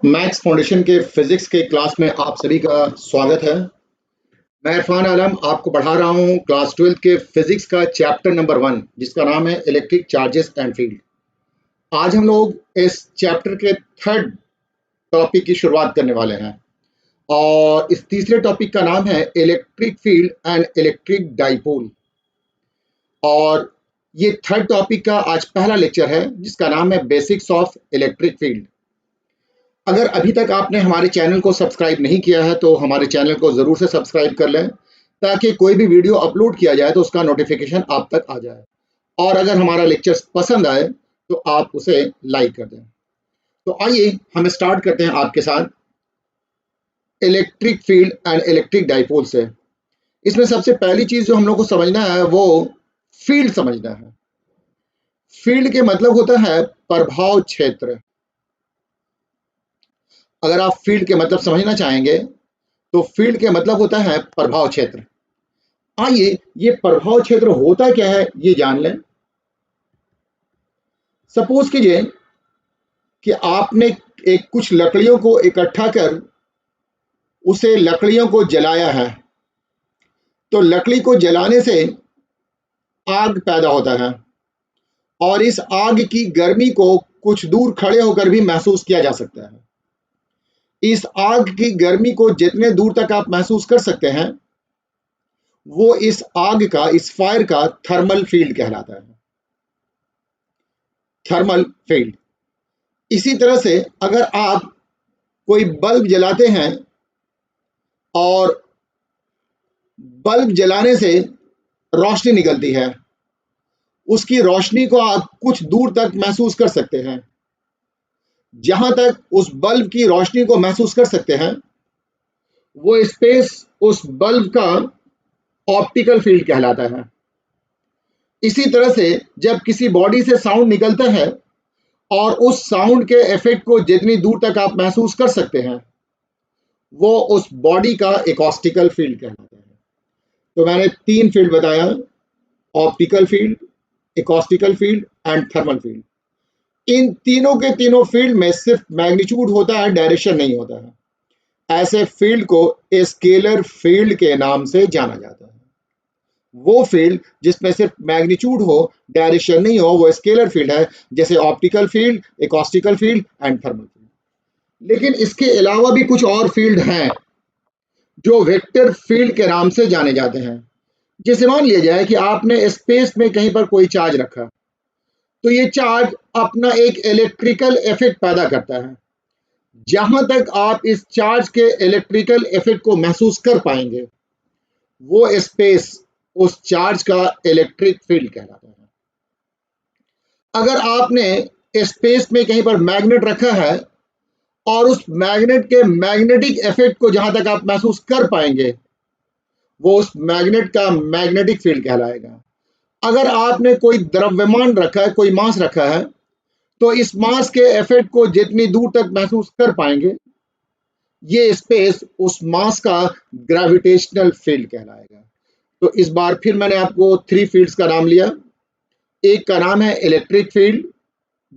Maths foundation के physics के class में आप सभी का स्वागत है। मैं इरफान आलम आपको पढ़ा रहा हूँ क्लास 12 के फिजिक्स का चैप्टर नंबर 1 जिसका नाम है इलेक्ट्रिक चार्जेस एंड फील्ड। आज हम लोग इस चैप्टर के थर्ड टॉपिक की शुरुआत करने वाले हैं और इस तीसरे टॉपिक का नाम है electric field and electric dipole. और ये थर्ड टॉपिक का आज पहला लेक्चर है जिसका नाम है बेसिक्स ऑफ इलेक्ट्रिक फील्ड। अगर अभी तक आपने हमारे चैनल को सब्सक्राइब नहीं किया है तो हमारे चैनल को ज़रूर से सब्सक्राइब कर लें ताकि कोई भी वीडियो अपलोड किया जाए तो उसका नोटिफिकेशन आप तक आ जाए। और अगर हमारा लेक्चर पसंद आए तो आप उसे लाइक कर दें। तो आइए हम स्टार्ट करते हैं आपके साथ electric field and electric dipole से। इसमें सबसे पहली चीज़ जो हम लोग को समझना है वो फील्ड समझना है। फील्ड के मतलब होता है प्रभाव क्षेत्र। अगर आप फील्ड के मतलब समझना चाहेंगे तो फील्ड के मतलब होता है प्रभाव क्षेत्र। आइए ये प्रभाव क्षेत्र होता क्या है ये जान लें। सपोज कीजिए कि आपने एक कुछ लकड़ियों को इकट्ठा कर उसे लकड़ियों को जलाया है, तो लकड़ी को जलाने से आग पैदा होता है और इस आग की गर्मी को कुछ दूर खड़े होकर भी महसूस किया जा सकता है। इस आग की गर्मी को जितने दूर तक आप महसूस कर सकते हैं वो इस आग का, इस फायर का थर्मल फील्ड कहलाता है। Thermal field. इसी तरह से अगर आप कोई बल्ब जलाते हैं और बल्ब जलाने से रोशनी निकलती है, उसकी रोशनी को आप कुछ दूर तक महसूस कर सकते हैं। जहां तक उस बल्ब की रोशनी को महसूस कर सकते हैं वो स्पेस उस बल्ब का ऑप्टिकल फील्ड कहलाता है। इसी तरह से जब किसी बॉडी से साउंड निकलता है और उस साउंड के इफेक्ट को जितनी दूर तक आप महसूस कर सकते हैं वो उस बॉडी का एकॉस्टिकल फील्ड कहलाता है। तो मैंने 3 फील्ड बताया, optical field, acoustical field and thermal field. इन तीनों के तीनों फील्ड में सिर्फ मैग्नीट्यूड होता है, डायरेक्शन नहीं होता है। ऐसे फील्ड को स्केलर फील्ड के नाम से जाना जाता है। वो फील्ड जिसमें सिर्फ मैग्नीट्यूड हो, डायरेक्शन नहीं हो, वो स्केलर फील्ड है, जैसे optical field, acoustical field and thermal field. लेकिन इसके अलावा भी कुछ और फील्ड हैं जो वेक्टर फील्ड के नाम से जाने जाते हैं। जैसे मान लिया जाए कि आपने स्पेस में कहीं पर कोई चार्ज रखा, तो ये चार्ज अपना एक इलेक्ट्रिकल इफेक्ट पैदा करता है। जहां तक आप इस चार्ज के इलेक्ट्रिकल इफेक्ट को महसूस कर पाएंगे वो स्पेस उस चार्ज का इलेक्ट्रिक फील्ड कहलाता है। अगर आपने स्पेस में कहीं पर मैग्नेट रखा है और उस मैग्नेट के मैग्नेटिक इफेक्ट को जहां तक आप महसूस कर पाएंगे वो उस मैग्नेट का मैग्नेटिक फील्ड कहलाएगा। अगर आपने कोई द्रव्यमान रखा है, कोई मास रखा है, तो इस मास के इफेक्ट को जितनी दूर तक महसूस कर पाएंगे ये स्पेस उस मास का ग्रेविटेशनल फील्ड कहलाएगा। तो इस बार फिर मैंने आपको 3 फील्ड्स का नाम लिया। एक का नाम है इलेक्ट्रिक फील्ड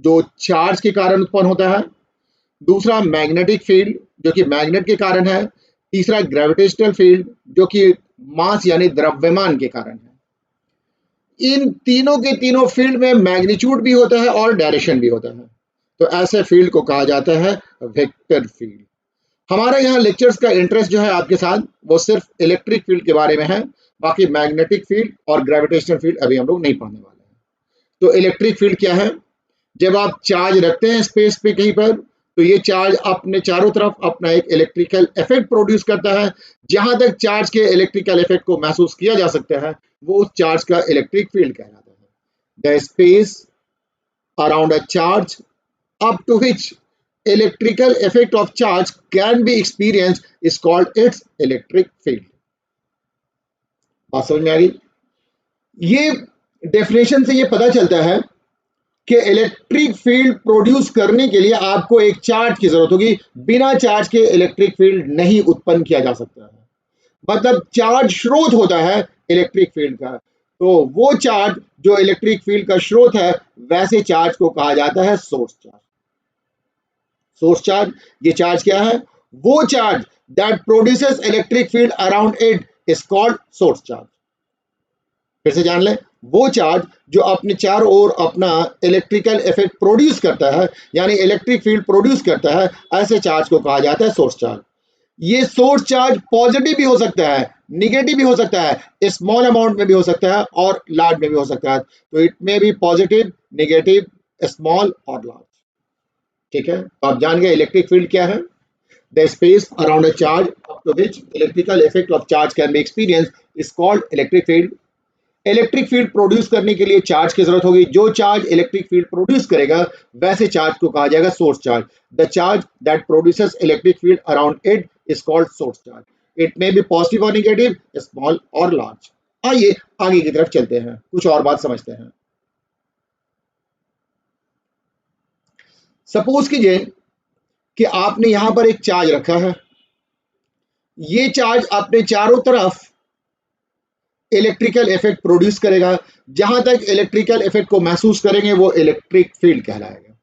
जो चार्ज के कारण उत्पन्न होता है, दूसरा मैग्नेटिक फील्ड जो कि मैग्नेट के कारण है, तीसरा ग्रेविटेशनल फील्ड जो कि मास यानी द्रव्यमान के कारण है। इन तीनों के तीनों फील्ड में मैग्नीट्यूड भी होता है और डायरेक्शन भी होता है। तो ऐसे फील्ड को कहा जाता है वेक्टर फील्ड। हमारे यहाँ लेक्चर्स का इंटरेस्ट जो है आपके साथ वो सिर्फ इलेक्ट्रिक फील्ड के बारे में है, बाकी मैग्नेटिक फील्ड और ग्रेविटेशनल फील्ड अभी हम लोग नहीं पढ़ने वाले हैं। तो इलेक्ट्रिक फील्ड क्या है? जब आप चार्ज रखते हैं स्पेस पे कहीं पर तो ये चार्ज अपने चारों तरफ अपना एक इलेक्ट्रिकल इफेक्ट प्रोड्यूस करता है। जहां तक चार्ज के इलेक्ट्रिकल इफेक्ट को महसूस किया जा सकता है वो उस चार्ज का इलेक्ट्रिक फील्ड कहलाता है। The space around a charge up to which electrical effect of charge can be experienced is called its electric field। बात समझ में आ गई? ये डेफिनेशन से ये पता चलता है कि इलेक्ट्रिक फील्ड प्रोड्यूस करने के लिए आपको एक चार्ज की जरूरत होगी। बिना चार्ज के इलेक्ट्रिक फील्ड नहीं उत्पन्न किया जा सकता है। मतलब चार्ज स्रोत होता है इलेक्ट्रिक फील्ड का। तो वो चार्ज जो इलेक्ट्रिक फील्ड का स्रोत है वैसे चार्ज को कहा जाता है सोर्स चार्ज। सोर्स चार्ज, ये चार्ज क्या है? वो charge that produces electric field around it is called source charge. फिर से जान लें, वो चार्ज जो अपने चारों ओर अपना इलेक्ट्रिकल इफेक्ट प्रोड्यूस करता है, यानी इलेक्ट्रिक फील्ड प्रोड्यूस करता है, ऐसे चार्ज को कहा जाता है सोर्स चार्ज। ये सोर्स चार्ज पॉजिटिव भी हो सकता है, निगेटिव भी हो सकता है, स्मॉल अमाउंट में भी हो सकता है और लार्ज में भी हो सकता है। तो इट में भी पॉजिटिव, निगेटिव, स्मॉल और लार्ज। ठीक है, तो आप जान गए इलेक्ट्रिक फील्ड क्या है। The space around a charge up to which electrical effect of charge can be experienced is called electric field. Electric field produce करने के लिए चार्ज की जरूरत होगी। जो चार्ज इलेक्ट्रिक फील्ड प्रोड्यूस करेगा वैसे चार्ज को कहा जाएगा source charge. The charge that produces electric field around it is called source charge. It में भी पॉजिटिव और निगेटिव, स्मॉल और लार्ज। आइए आगे की तरफ चलते हैं, कुछ और बात समझते हैं। सपोज कीजिए कि आपने यहां पर एक चार्ज रखा है। ये चार्ज अपने चारों तरफ इलेक्ट्रिकल इफेक्ट प्रोड्यूस करेगा। जहां तक इलेक्ट्रिकल इफेक्ट को महसूस करेंगे वो इलेक्ट्रिक फील्ड कहलाएगा।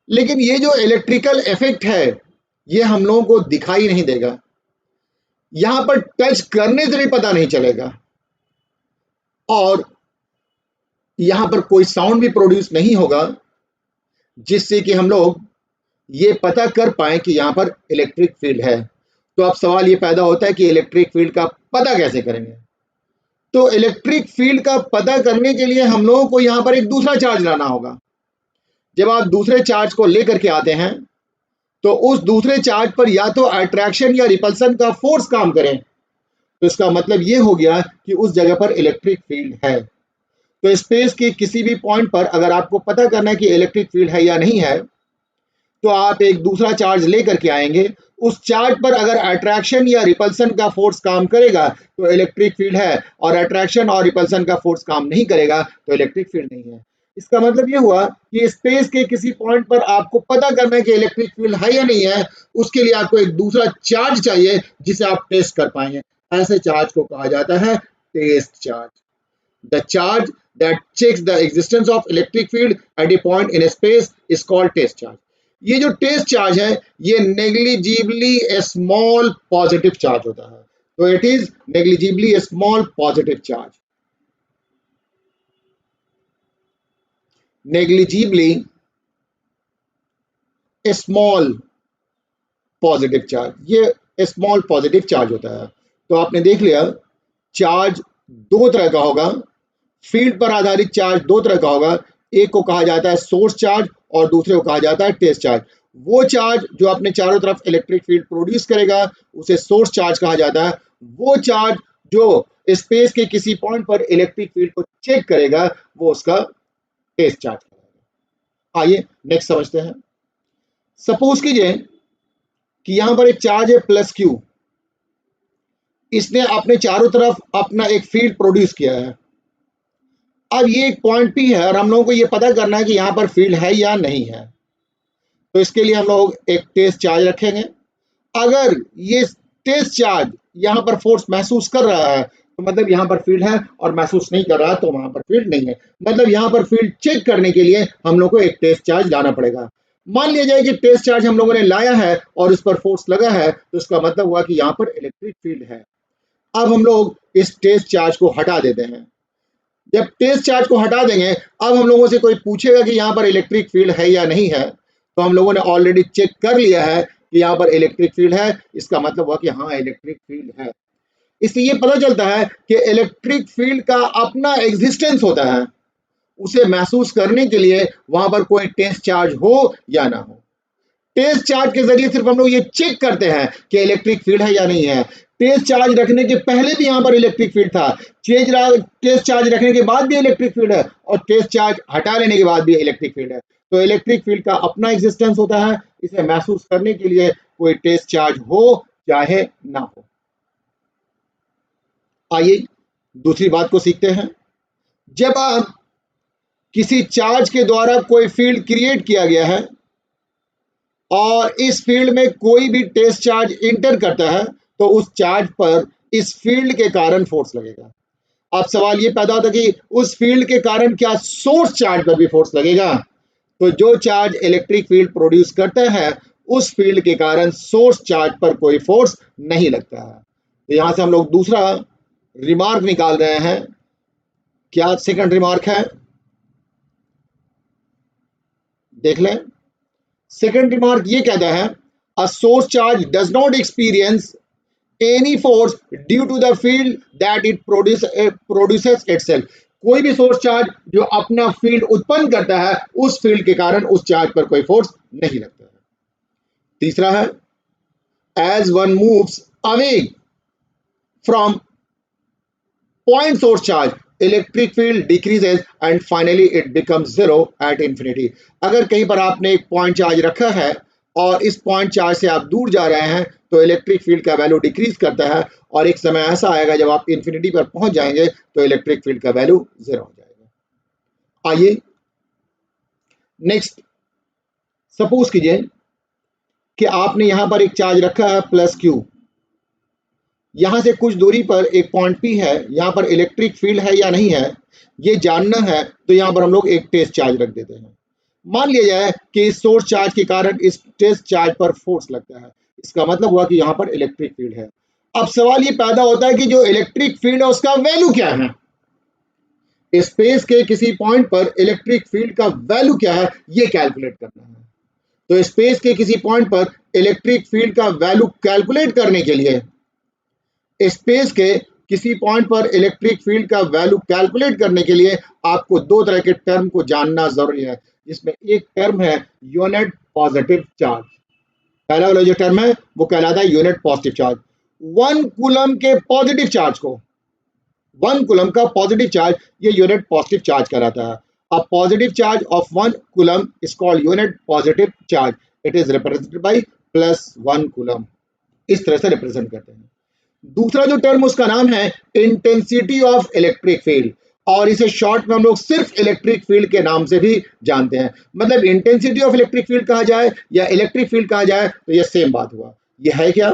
लेकिन ये जो इलेक्ट्रिकल इफेक्ट है ये हम लोगों को दिखाई नहीं देगा, यहां पर टच करने से भी पता नहीं चलेगा और यहां पर कोई साउंड भी प्रोड्यूस नहीं होगा जिससे कि हम लोग ये पता कर पाए कि यहां पर इलेक्ट्रिक फील्ड है। तो अब सवाल ये पैदा होता है कि इलेक्ट्रिक फील्ड का पता कैसे करेंगे। तो इलेक्ट्रिक फील्ड का पता करने के लिए हम लोगों को यहां पर एक दूसरा चार्ज लाना होगा। जब आप दूसरे चार्ज को लेकर के आते हैं तो उस दूसरे चार्ज पर या तो अट्रैक्शन या रिपल्सन का फोर्स काम करें, तो इसका मतलब ये हो गया कि उस जगह पर इलेक्ट्रिक फील्ड है। तो स्पेस के किसी भी पॉइंट पर अगर आपको पता करना है कि इलेक्ट्रिक फील्ड है या नहीं है, तो आप एक दूसरा चार्ज लेकर के आएंगे। उस चार्ज पर अगर अट्रैक्शन या रिपल्सन का फोर्स काम करेगा तो इलेक्ट्रिक फील्ड है, और अट्रैक्शन और रिपल्सन का फोर्स काम नहीं करेगा तो इलेक्ट्रिक फील्ड नहीं है। इसका मतलब ये हुआ कि स्पेस के किसी पॉइंट पर आपको पता करना है कि इलेक्ट्रिक फील्ड है या नहीं है, उसके लिए आपको एक दूसरा चार्ज चाहिए जिसे आप टेस्ट कर पाएंगे। ऐसे चार्ज को कहा जाता है test charge. The charge that checks the existence of electric field at a point in a space is called test charge. ये जो टेस्ट चार्ज है ये नेग्लिजिबली स्मॉल पॉजिटिव चार्ज होता है। तो it is negligibly small positive charge. Negligibly small positive charge, ये small positive charge होता है। तो आपने देख लिया चार्ज दो तरह का होगा, फील्ड पर आधारित चार्ज दो तरह का होगा। एक को कहा जाता है सोर्स चार्ज और दूसरे को कहा जाता है टेस्ट चार्ज। वो चार्ज जो अपने चारों तरफ इलेक्ट्रिक फील्ड प्रोड्यूस करेगा उसे सोर्स चार्ज कहा जाता है। वो चार्ज जो स्पेस के किसी पॉइंट पर इलेक्ट्रिक फील्ड को चेक करेगा वो उसका टेस्ट चार्ज कहलाएगा। आइए नेक्स्ट समझते हैं। सपोज कीजिए कि यहां पर एक चार्ज है प्लस क्यू। इसने अपने चारों तरफ अपना एक फील्ड प्रोड्यूस किया है। अब ये एक पॉइंट पी है और हम लोगों को ये पता करना है कि यहाँ पर फील्ड है या नहीं है। तो इसके लिए हम लोग एक टेस्ट चार्ज रखेंगे। अगर ये टेस्ट चार्ज यहाँ पर फोर्स महसूस कर रहा है तो मतलब यहाँ पर फील्ड है, और महसूस नहीं कर रहा तो वहां पर फील्ड नहीं है। मतलब यहाँ पर फील्ड चेक करने के लिए हम लोग को एक टेस्ट चार्ज लाना पड़ेगा। मान लिया जाए कि टेस्ट चार्ज हम लोगों ने लाया है और इस पर फोर्स लगा है, तो इसका मतलब हुआ कि यहाँ पर इलेक्ट्रिक फील्ड है। अब हम लोग इस टेस्ट चार्ज को हटा देते हैं। जब टेस्ट चार्ज को हटा देंगे, अब हम लोगों से कोई पूछेगा कि यहाँ पर इलेक्ट्रिक फील्ड है या नहीं है, तो हम लोगों ने ऑलरेडी चेक कर लिया है कि यहाँ पर इलेक्ट्रिक फील्ड है। इसका मतलब हुआ कि हाँ इलेक्ट्रिक फील्ड है। इसलिए ये पता चलता है कि इलेक्ट्रिक फील्ड का अपना एग्जिस्टेंस होता है। उसे महसूस करने के लिए वहां पर कोई टेस्ट चार्ज हो या ना हो। टेस्ट चार्ज के जरिए सिर्फ हम लोग ये चेक करते हैं कि इलेक्ट्रिक फील्ड है या नहीं है। टेस्ट चार्ज रखने के पहले भी यहाँ पर इलेक्ट्रिक फील्ड था, टेस्ट चार्ज रखने के बाद भी इलेक्ट्रिक फील्ड है, और टेस्ट चार्ज हटा लेने के बाद भी इलेक्ट्रिक फील्ड है। तो इलेक्ट्रिक फील्ड का अपना एग्जिस्टेंस होता है। इसे महसूस करने के लिए कोई टेस्ट चार्ज हो चाहे ना हो। आइए दूसरी बात को सीखते हैं। जब आप किसी चार्ज के द्वारा कोई फील्ड क्रिएट किया गया है और इस फील्ड में कोई भी टेस्ट चार्ज इंटर करता है तो उस चार्ज पर इस फील्ड के कारण फोर्स लगेगा। अब सवाल ये पैदा होता है कि उस फील्ड के कारण क्या सोर्स चार्ज पर भी फोर्स लगेगा। तो जो चार्ज इलेक्ट्रिक फील्ड प्रोड्यूस करता है उस फील्ड के कारण सोर्स चार्ज पर कोई फोर्स नहीं लगता है। तो यहां से हम लोग दूसरा रिमार्क निकाल रहे हैं। क्या सेकंड रिमार्क है, देख लें। सेकंड रिमार्क ये कहता है a source charge does not experience any force due to the field that it produces itself. कोई भी सोर्स चार्ज जो अपना फील्ड उत्पन्न करता है उस फील्ड के कारण उस चार्ज पर कोई फोर्स नहीं लगता है। तीसरा है as one moves away from point source charge electric field decreases and finally it becomes zero at infinity. अगर कहीं पर आपने एक पॉइंट चार्ज रखा है और इस पॉइंट चार्ज से आप दूर जा रहे हैं तो इलेक्ट्रिक फील्ड का वैल्यू डिक्रीज करता है और एक समय ऐसा आएगा जब आप इंफिनिटी पर पहुंच जाएंगे तो इलेक्ट्रिक फील्ड का वैल्यू जीरो हो जाएगा। आइए नेक्स्ट, सपोज कीजिए कि आपने यहां पर एक चार्ज रखा है प्लस क्यू, यहां से कुछ दूरी पर एक पॉइंट पी है, यहां पर इलेक्ट्रिक फील्ड है या नहीं है ये जानना है तो यहां पर हम लोग एक टेस्ट चार्ज रख देते हैं। मान लिया जाए कि इस सोर्स चार्ज के कारण इस टेस्ट चार्ज पर फोर्स लगता है, इसका मतलब हुआ कि यहां पर इलेक्ट्रिक फील्ड है। अब सवाल ये पैदा होता है कि जो इलेक्ट्रिक फील्ड है उसका वैल्यू क्या है, स्पेस के किसी पॉइंट पर इलेक्ट्रिक फील्ड का वैल्यू क्या है ये कैलकुलेट करना है। तो स्पेस के किसी पॉइंट पर इलेक्ट्रिक फील्ड का वैल्यू कैलकुलेट करने के लिए स्पेस के किसी पॉइंट पर इलेक्ट्रिक फील्ड का वैल्यू कैलकुलेट करने के लिए आपको दो तरह के टर्म को जानना जरूरी है, जिसमें एक टर्म है यूनिट पॉजिटिव चार्ज। पहला वाला जो टर्म है वो कहलाता है यूनिट पॉजिटिव चार्ज। 1 कूलम के पॉजिटिव चार्ज को, 1 कूलम का पॉजिटिव चार्ज ये यूनिट पॉजिटिव चार्ज कहलाता है। A positive charge of 1 coulomb is called unit positive charge. It is represented by +1 coulomb. इस तरह से रिप्रेजेंट करते हैं। दूसरा जो टर्म उसका नाम है इंटेंसिटी ऑफ इलेक्ट्रिक फील्ड, और इसे शॉर्ट में हम लोग सिर्फ इलेक्ट्रिक फील्ड के नाम से भी जानते हैं। मतलब इंटेंसिटी ऑफ इलेक्ट्रिक फील्ड कहा जाए या इलेक्ट्रिक फील्ड कहा जाए तो ये सेम बात हुआ। ये है क्या,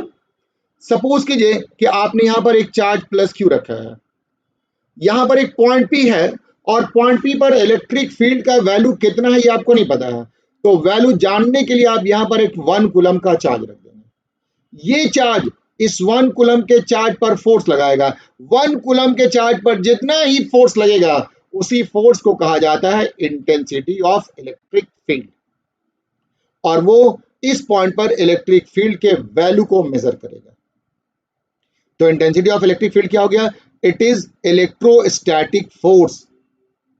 सपोज कीजिए कि आपने यहां पर एक चार्ज प्लस क्यू रखा है, यहां पर एक पॉइंट पी है और पॉइंट पी पर इलेक्ट्रिक फील्ड का वैल्यू कितना है ये आपको नहीं पता है, तो वैल्यू जानने के लिए आप यहां पर एक 1 कूलम का चार्ज रख देंगे। ये चार्ज इस 1 कूलम के चार्ज पर फोर्स लगाएगा। 1 कूलम के चार्ज पर जितना ही फोर्स लगेगा उसी फोर्स को कहा जाता है इंटेंसिटी ऑफ इलेक्ट्रिक फील्ड, और वो इस पॉइंट पर इलेक्ट्रिक फील्ड के वैल्यू को मेजर करेगा। तो इंटेंसिटी ऑफ इलेक्ट्रिक फील्ड क्या हो गया, it is electrostatic force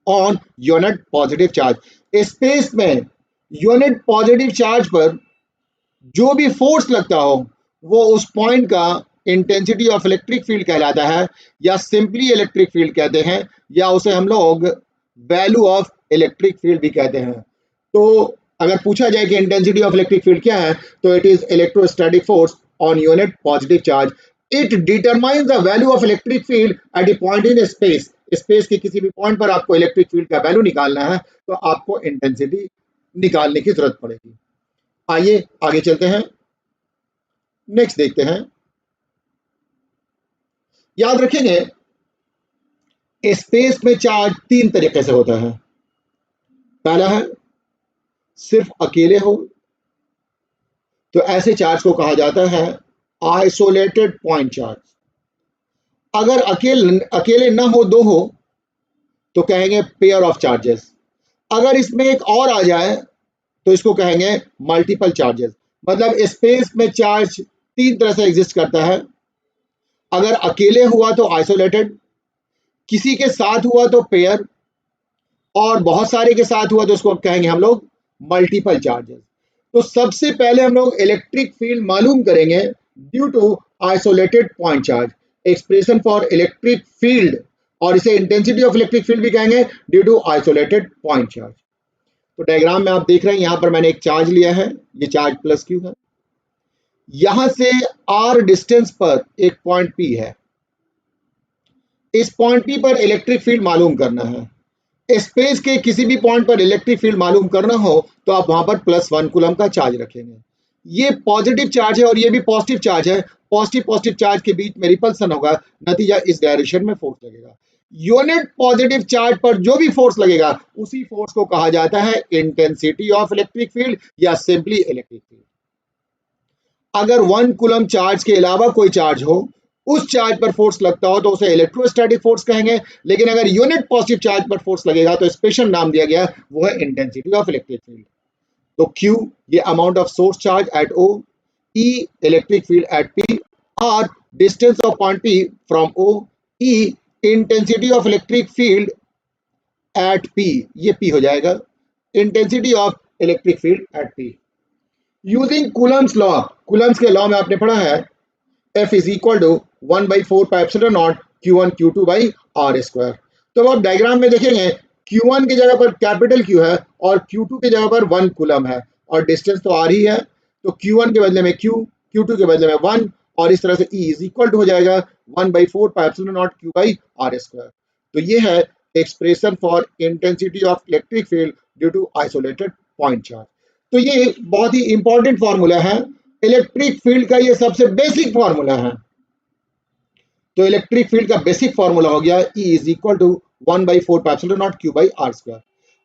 on unit positive charge. Space में यूनिट पॉजिटिव चार्ज पर जो भी फोर्स लगता हो वो उस पॉइंट का इंटेंसिटी ऑफ इलेक्ट्रिक फील्ड कहलाता है, या सिंपली इलेक्ट्रिक फील्ड कहते हैं, या उसे हम लोग वैल्यू ऑफ इलेक्ट्रिक फील्ड भी कहते हैं। तो अगर पूछा जाए कि इंटेंसिटी ऑफ इलेक्ट्रिक फील्ड क्या है तो it is electrostatic force on unit positive charge. It determines the value of electric field at A point in space. Space के किसी भी पॉइंट पर आपको इलेक्ट्रिक फील्ड का वैल्यू निकालना है तो आपको इंटेंसिटी निकालने की जरूरत पड़ेगी। आइए आगे चलते हैं, नेक्स्ट देखते हैं। याद रखेंगे स्पेस में चार्ज 3 तरीके से होता है। पहला है सिर्फ अकेले हो तो ऐसे चार्ज को कहा जाता है आइसोलेटेड पॉइंट चार्ज। अगर अकेले ना हो, दो हो तो कहेंगे पेयर ऑफ चार्जेस। अगर इसमें एक और आ जाए तो इसको कहेंगे मल्टीपल चार्जेस। मतलब स्पेस में चार्ज 3 तरह से एग्जिस्ट करता है। अगर अकेले हुआ तो आइसोलेटेड, किसी के साथ हुआ तो पेयर, और बहुत सारे के साथ हुआ तो उसको कहेंगे हम लोग मल्टीपल चार्जेस। तो सबसे पहले हम लोग इलेक्ट्रिक फील्ड मालूम करेंगे due to isolated point charge, expression for electric field, और इसे इंटेंसिटी ऑफ इलेक्ट्रिक फील्ड भी कहेंगे due to isolated point charge. तो डायग्राम में आप देख रहे हैं यहां पर मैंने एक चार्ज लिया है, ये चार्ज प्लस क्यू है। यहां से r डिस्टेंस पर एक पॉइंट P है। इस पॉइंट P पर इलेक्ट्रिक फील्ड मालूम करना है। स्पेस के किसी भी पॉइंट पर इलेक्ट्रिक फील्ड मालूम करना हो तो आप वहां पर +1 कूलम का चार्ज रखेंगे। ये पॉजिटिव चार्ज है और ये भी पॉजिटिव चार्ज है। पॉजिटिव चार्ज के बीच में रिपल्सन होगा, नतीजा इस डायरेक्शन में फोर्स लगेगा। यूनिट पॉजिटिव चार्ज पर जो भी फोर्स लगेगा उसी फोर्स को कहा जाता है इंटेंसिटी ऑफ इलेक्ट्रिक फील्ड या सिंपली इलेक्ट्रिक फील्ड। अगर 1 कूलम चार्ज के अलावा कोई चार्ज हो, उस चार्ज पर फोर्स लगता हो तो उसे इलेक्ट्रोस्टैटिक फोर्स कहेंगे, लेकिन अगर यूनिट पॉजिटिव चार्ज पर फोर्स लगेगा तो स्पेशल नाम दिया गया, वो है इंटेंसिटी ऑफ इलेक्ट्रिक फील्ड। तो Q ये amount of source charge at O, E electric field at P, R distance of point P from O, E intensity of electric field at P, ये P हो जाएगा, intensity of electric field at P। Using Coulomb's law, Coulomb's के law में आपने पढ़ा है F is equal to 1/4 pi epsilon naught Q1 Q2 by R square. तो आप डायग्राम में देखेंगे Q1 की जगह पर कैपिटल Q है और Q2 की जगह पर 1 कूलम है और डिस्टेंस तो R ही है, तो Q1 के बदले में Q, Q2 के बदले में 1 और इस तरह से E इज इक्वल टू हो जाएगा 1/4 pi epsilon naught Q by R square. तो ये है expression for intensity of electric field due to isolated point charge. तो ये बहुत ही इंपॉर्टेंट फॉर्मूला है, इलेक्ट्रिक फील्ड का ये सबसे बेसिक फॉर्मूला है। तो इलेक्ट्रिक फील्ड का बेसिक फॉर्मूला हो गया E is equal to 1/4 pi epsilon naught Q by R square.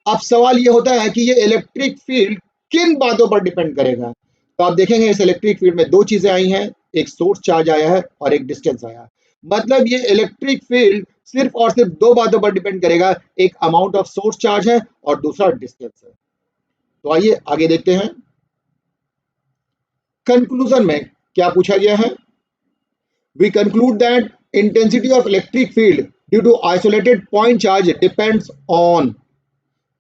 अब सवाल ये होता है कि ये इलेक्ट्रिक फील्ड किन बातों पर डिपेंड करेगा। तो आप देखेंगे इस इलेक्ट्रिक फील्ड में दो चीजें आई हैं, एक सोर्स चार्ज आया है और एक डिस्टेंस आया है। मतलब ये इलेक्ट्रिक फील्ड सिर्फ और सिर्फ दो बातों पर डिपेंड करेगा, एक अमाउंट ऑफ सोर्स चार्ज है और दूसरा डिस्टेंस है। तो आइए आगे देखते हैं। कंक्लूजन में क्या पूछा गया है, we conclude that intensity of electric field due to isolated point charge depends on,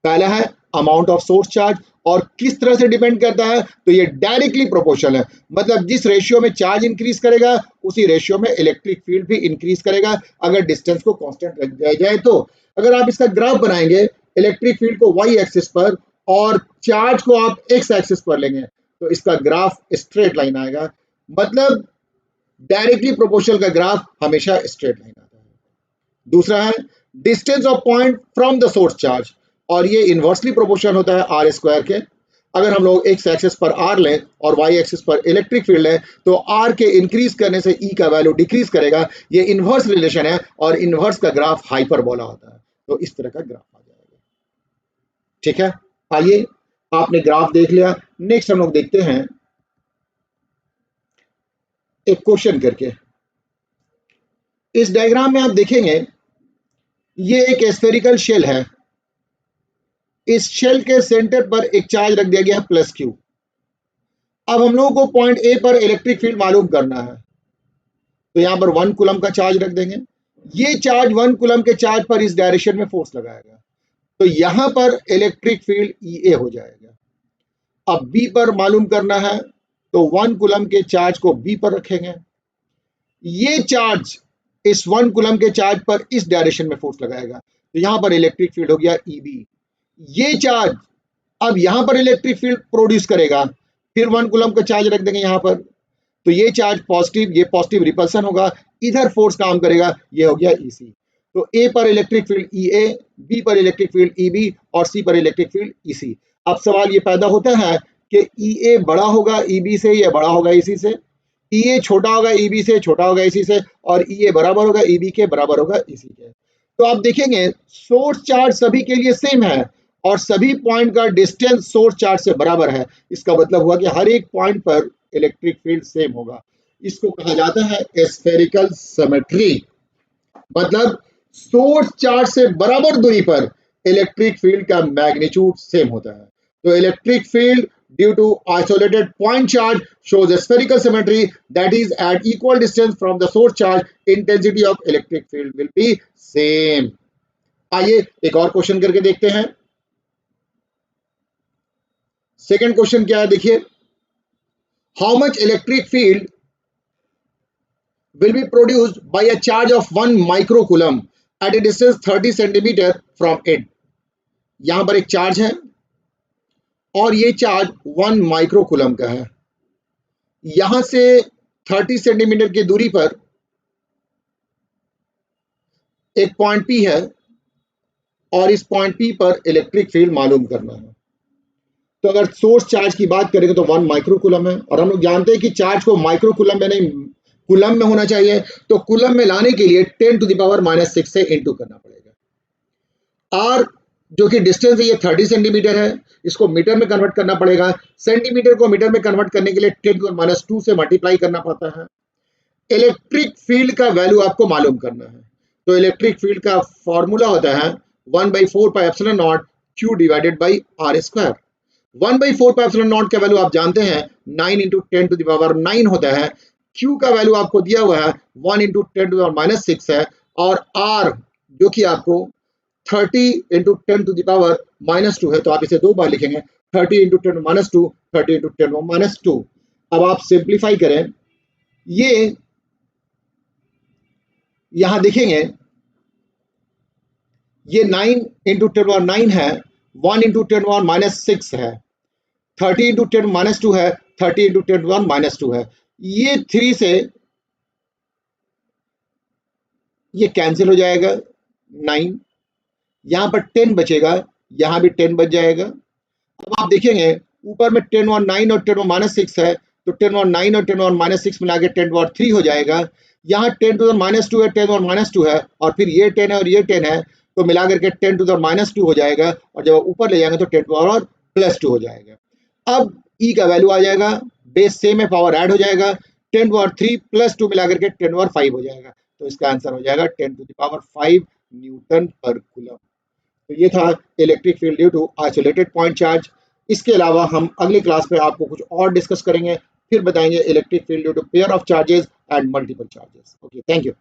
पहला है अमाउंट ऑफ सोर्स चार्ज, और किस तरह से डिपेंड करता है, तो ये डायरेक्टली प्रोपोर्शनल है, मतलब जिस रेशियो में चार्ज इंक्रीज करेगा उसी रेशियो में इलेक्ट्रिक फील्ड भी इंक्रीज करेगा अगर डिस्टेंस को कांस्टेंट रख दिया जाए। तो अगर आप इसका ग्राफ बनाएंगे इलेक्ट्रिक फील्ड को y एक्सिस पर और चार्ज को आप x एक्सिस पर लेंगे तो इसका ग्राफ स्ट्रेट लाइन आएगा, मतलब डायरेक्टली प्रोपोर्शनल का ग्राफ हमेशा स्ट्रेट लाइन आता है। दूसरा है distance of point from the source charge, और ये इनवर्सली प्रोपोर्शनल होता है R स्क्वायर के। अगर हम लोग x एक्सिस पर R लें और y एक्सिस पर इलेक्ट्रिक फील्ड लें तो R के इंक्रीज करने से E का वैल्यू डिक्रीज करेगा, ये इनवर्स रिलेशन है और इनवर्स का ग्राफ हाइपरबोला होता है। तो इस तरह का ग्राफ आ जाएगा, ठीक है। आइए आपने ग्राफ देख लिया, नेक्स्ट हम लोग देखते हैं एक क्वेश्चन करके। इस डायग्राम में आप देखेंगे ये एक स्फेरिकल शेल है, इस शेल के सेंटर पर एक चार्ज रख दिया गया है प्लस Q। अब हम लोगों को पॉइंट A पर इलेक्ट्रिक फील्ड मालूम करना है, तो यहां पर 1 कूलम का चार्ज रख देंगे, ये चार्ज 1 कूलम के चार्ज पर इस डायरेक्शन में फोर्स लगाएगा, तो यहां पर इलेक्ट्रिक फील्ड EA हो जाएगा। अब B पर मालूम करना है तो 1 कूलम के चार्ज को B पर रखेंगे, ये चार्ज इस 1 कूलम के चार्ज पर इस डायरेक्शन में फोर्स लगाएगा, तो यहां पर इलेक्ट्रिक फील्ड हो गया EB। ये चार्ज अब यहां पर इलेक्ट्रिक फील्ड प्रोड्यूस करेगा, फिर 1 कूलम का चार्ज रख देंगे यहां पर, तो ये चार्ज पॉजिटिव, ये पॉजिटिव रिपल्सन होगा, इधर फोर्स काम करेगा, ये हो गया EC। तो A पर इलेक्ट्रिक फील्ड EA, B पर इलेक्ट्रिक फील्ड EB और C पर इलेक्ट्रिक फील्ड EC। अब सवाल ये पैदा होता है कि EA बड़ा होगा EB से या बड़ा होगा EC से, EA छोटा होगा EB से, छोटा होगा EC से, और EA बराबर होगा EB के, बराबर होगा EC के। तो आप देखेंगे सोर्स चार्ज सभी के लिए सेम है और सभी पॉइंट का डिस्टेंस सोर्स चार्ज से बराबर है, इसका मतलब हुआ कि हर एक पॉइंट पर इलेक्ट्रिक फील्ड सेम होगा। इसको कहा जाता है स्फेरिकल सिमेट्री, मतलब सोर्स चार्ज से बराबर दूरी पर इलेक्ट्रिक फील्ड का मैग्नीट्यूड सेम होता है। तो electric field due to isolated point charge shows a spherical symmetry, that is at equal distance from the source charge intensity of electric field will be same। आइए एक और question करके देखते हैं। सेकंड क्वेश्चन क्या है, देखिए, how much electric field will be produced by a charge of 1 microcoulomb at a distance 30 centimeter from it। यहां पर एक चार्ज है और ये चार्ज 1 माइक्रोकूलम का है, यहां से 30 सेंटीमीटर की दूरी पर एक पॉइंट P है और इस पॉइंट P पर इलेक्ट्रिक फील्ड मालूम करना है। तो अगर सोर्स चार्ज की बात करेंगे तो 1 माइक्रोकूलम है, और हम लोग जानते हैं कि चार्ज को माइक्रोकूलम में नहीं कूलम में होना चाहिए, तो कूलम में लाने के लिए 10⁻⁻6 से इंटू करना पड़ेगा। आर जो कि डिस्टेंस है ये 30 सेंटीमीटर है, इसको मीटर में कन्वर्ट करना पड़ेगा। सेंटीमीटर को मीटर में कन्वर्ट करने के लिए 10⁻2 से मल्टीप्लाई करना पड़ता है। इलेक्ट्रिक फील्ड का वैल्यू आपको मालूम करना है, तो इलेक्ट्रिक फील्ड का फॉर्मूला होता है 1/4πε0 Q divided by R square. 1/4πε0 का वैल्यू आप जानते हैं 9 × 10⁻9 होता है। Q का वैल्यू आपको दिया हुआ है 1 × 10⁻6 है, और R जो कि आपको 30 × 10⁻2 है, तो आप इसे दो बार लिखेंगे 30 × 10⁻2 30 × 10⁻2। अब आप सिंप्लीफाई करें, ये यहां देखेंगे ये 9 × 10⁻9 है, 1 × 10⁻6 है, 30 × 10⁻2 है, 30 × 10⁻2 है। ये 3 से ये कैंसिल हो जाएगा, 9 यहां पर 10 बचेगा, यहां भी 10 बच जाएगा। अब आप देखेंगे ऊपर में 10⁻9 और 10⁻6 है, तो 10⁻9 और 10⁻6 मिला के 10⁻3 हो जाएगा। यहाँ 10⁻2 है, 10⁻2 है, और फिर ये 10 है और ये 10 है, तो मिला करके 10⁻2 हो जाएगा, और जब ऊपर ले जाएंगे तो 10⁻2 हो जाएगा। अब ई का वैल्यू आ जाएगा, बेस सेम है, पावर ऐड हो जाएगा, 10⁻3 + 2 मिला करके 10⁻5 हो जाएगा, तो इसका आंसर हो जाएगा 10⁵ न्यूटन पर कूलम। तो ये था electric field due to isolated point charge. इसके अलावा हम अगली क्लास में आपको कुछ और डिस्कस करेंगे, फिर बताएंगे electric field due to pair of charges and multiple charges. Okay, thank you.